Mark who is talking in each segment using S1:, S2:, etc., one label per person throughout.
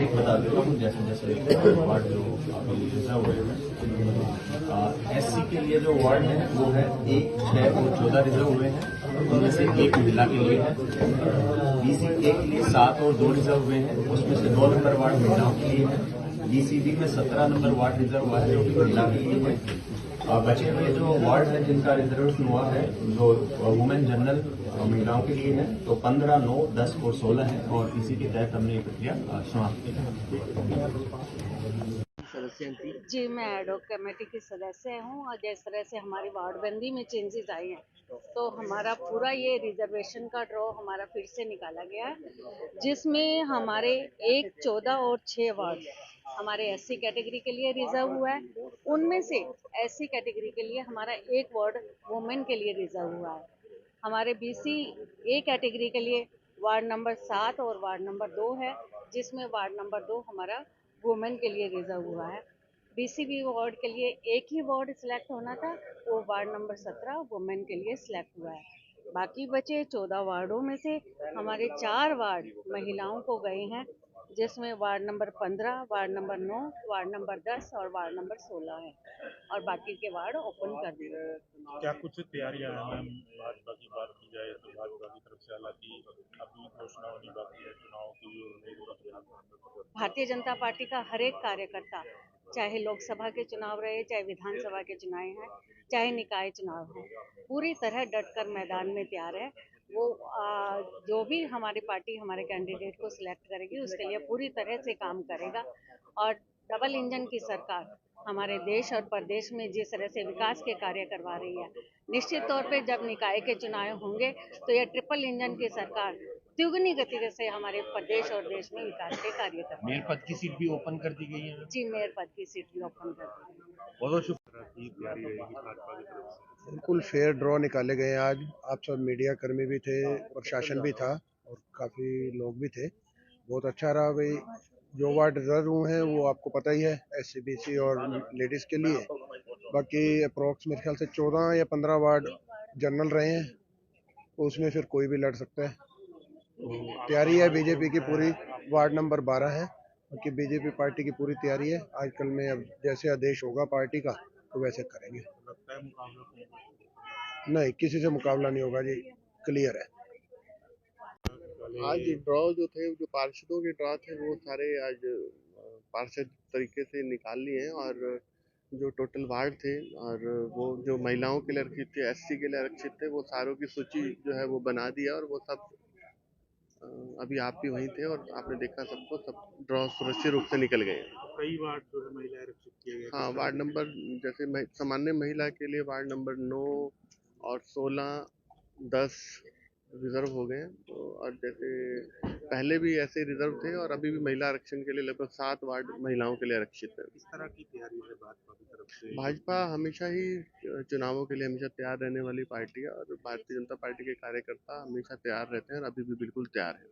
S1: Brief बता देता हूँ जैसे जैसे वार्ड जो अभी रिजर्व हुए हैं। एससी के लिए जो वार्ड है वो है 1, 6 और 14 रिजर्व हुए हैं, उनमें से 1 महिला के लिए है। बीसी ए के लिए 7 और 2 रिजर्व हुए हैं, उसमें से 2 नंबर वार्ड महिलाओं के लिए है। बीसीबी में 17 नंबर वार्ड रिजर्व हुआ है जो कि महिला के लिए है। बचे हुए जो वार्ड है जिनका रिजर्वेशन हुआ है जो वुमेन जनरल महिलाओं के लिए है तो 15, 9, 10 और 16 है और इसी के तहत हमने ये प्रक्रिया समाप्त की है।
S2: जी, मैं एडहॉक कमेटी की सदस्य हूँ और जिस तरह से हमारी वार्डबंदी में चेंजेस आए हैं तो हमारा पूरा ये रिजर्वेशन का ड्रॉ हमारा फिर से निकाला गया है, जिसमें हमारे 1, 14 और 6 वार्ड हमारे एससी कैटेगरी के लिए रिजर्व हुआ है। उनमें से एससी कैटेगरी के लिए हमारा 1 वार्ड वुमेन के लिए रिजर्व हुआ है। हमारे बीसी ए कैटेगरी के लिए वार्ड नंबर 7 और वार्ड नंबर 2 है, जिसमें वार्ड नंबर 2 हमारा वुमेन के लिए रिजर्व हुआ है। बीसीबी वार्ड के लिए एक ही वार्ड सिलेक्ट होना था, वो वार्ड नंबर 17 वुमेन के लिए सिलेक्ट हुआ है। बाकी बचे 14 वार्डों में से हमारे 4 वार्ड महिलाओं को गए हैं, जिसमें ward number 15, ward number 9, ward number 10 और वार्ड नंबर 16 है और बाकी के वार्ड ओपन कर दिए।
S3: क्या कुछ तैयारियां हैं मैम? भाजपा की बात की जाए तो भाजपा की तरफ से हालांकि अभी घोषणा होनी बाकी है चुनाव की।
S2: भारतीय जनता पार्टी का हर एक कार्यकर्ता, चाहे लोकसभा के चुनाव रहे, चाहे विधानसभा के चुनाव हैं, चाहे निकाय चुनाव हैं, पूरी तरह डटकर मैदान में तैयार है। वो जो भी हमारी पार्टी हमारे कैंडिडेट को सिलेक्ट करेगी उसके लिए पूरी तरह से काम करेगा और डबल इंजन की सरकार हमारे देश और प्रदेश में जिस तरह से विकास के कार्य करवा रही है, निश्चित तौर पे जब निकाय के चुनाव होंगे तो यह ट्रिपल इंजन की सरकार द्विगुनी गति से हमारे प्रदेश और देश में विकास के कार्य करते हैं।
S3: मेयर पद की सीट भी ओपन कर दी गई है।
S2: जी, मेयर पद की सीट भी ओपन कर दी गई है।
S3: बहुत शुक्रिया की तैयारी रहेगी भाजपा की तरफ से।
S4: बिल्कुल फेयर ड्रॉ निकाले गए आज। आप सब मीडिया कर्मी भी थे, प्रशासन भी था और काफ़ी लोग भी थे। बहुत अच्छा रहा भाई। जो वार्ड रिजर्व हुए हैं वो आपको पता ही है, एससीबीसी और लेडीज़ के लिए। बाकी अप्रॉक्स मेरे ख्याल से 14 या 15 वार्ड जनरल रहे हैं, तो उसमें फिर कोई भी लड़ सकता है। तो तैयारी है बीजेपी की पूरी। वार्ड नंबर 12 है, क्योंकि बीजेपी पार्टी की पूरी तैयारी है। आजकल में अब जैसे आदेश होगा पार्टी का तो वैसे करेंगे। नहीं, किसी से मुकाबला नहीं होगा जी, क्लियर है।
S5: आज ड्रॉ जो थे, जो पार्षदों के ड्रॉ थे वो सारे आज पार्षद तरीके से निकाल लिए हैं और जो टोटल वार्ड थे और वो जो महिलाओं के लिए आरक्षित थे, एससी के लिए आरक्षित थे, वो सारों की सूची जो है वो बना दिया और वो सब अभी आप भी वहीं थे और आपने देखा सबको, सब ड्रॉ सुरक्षित रूप से निकल गए।
S3: कई वार्ड जो है महिला आरक्षित किए गए।
S5: हाँ, वार्ड नंबर जैसे सामान्य महिला के लिए वार्ड नंबर 9 और 16, 10 रिजर्व हो गए। तो और जैसे पहले भी ऐसे रिजर्व थे और अभी भी महिला आरक्षण के लिए लगभग 7 वार्ड महिलाओं के लिए आरक्षित है।
S3: इस तरह की तैयारी है भाजपा की तरफ से।
S5: भाजपा हमेशा ही चुनावों के लिए हमेशा तैयार रहने वाली पार्टी है और भारतीय जनता पार्टी के कार्यकर्ता हमेशा तैयार रहते हैं और अभी भी बिल्कुल तैयार है।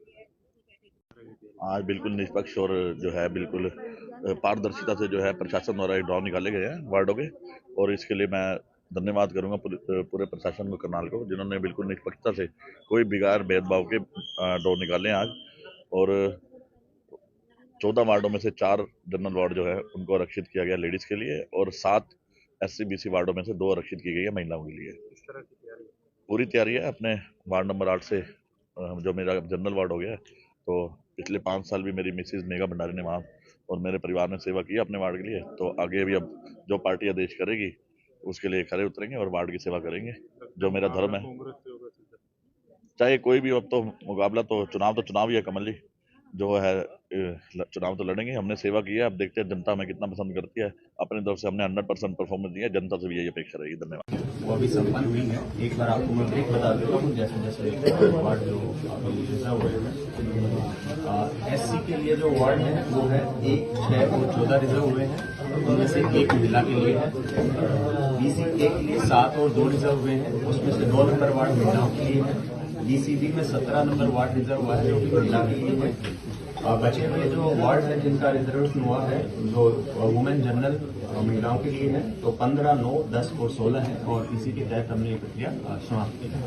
S6: आज बिल्कुल निष्पक्ष और जो है बिल्कुल पारदर्शिता से जो है प्रशासन द्वारा ड्रॉ निकाले गए हैं वार्डों के, और इसके लिए मैं धन्यवाद करूंगा पूरे प्रशासन को, करनाल को, जिन्होंने बिल्कुल निष्पक्षता से कोई बिगाड़ भेदभाव के ड्रॉ निकाले हैं आज। और 14 वार्डों में से 4 जनरल वार्ड जो है उनको आरक्षित किया गया लेडीज के लिए और 7 एससी-बीसी वार्डों में से 2 आरक्षित की गई है महिलाओं के लिए।
S3: इस तरह की तैयारी
S6: पूरी तैयारी है। अपने वार्ड नंबर 8 से जो मेरा जनरल वार्ड हो गया है, तो पिछले 5 साल भी मेरी मिसेज मेघा भंडारी ने वहाँ और मेरे परिवार ने सेवा की अपने वार्ड के लिए, तो आगे भी अब जो पार्टी आदेश करेगी उसके लिए खड़े उतरेंगे और वार्ड की सेवा करेंगे, जो मेरा धर्म है। चाहे कोई भी, अब तो मुकाबला तो चुनाव ही है कमल जी, जो है चुनाव तो लड़ेंगे। हमने सेवा की है, अब देखते हैं जनता हमें कितना पसंद करती है। अपनी तरफ से हमने 100% परफॉर्मेंस दिया है, जनता से भी यही अपेक्षा रहेगी। धन्यवाद।
S1: वो अभी संपन्न हुई है। एक बार आपको मैं ब्रीफ बता देता हूँ जैसे जैसे वार्ड जो अभी रिजर्व हुए हैं। एससी के लिए जो वार्ड है वो है 1, 6 और 14 रिजर्व हुए हैं, उनमें से 1 महिला के लिए है। बीसी ए के लिए 7 और 2 रिजर्व हुए हैं, उसमें से 2 नंबर वार्ड महिलाओं के लिए है। बीसीबी में 17 नंबर वार्ड रिजर्व हुआ है जो कि महिला के लिए है। बचे हुए जो वार्ड है जिनका रिजर्वेशन हुआ है जो वुमेन जनरल महिलाओं के लिए है तो 15, 9, 10 और 16 है और इसी के तहत हमने ये प्रक्रिया समाप्त की है।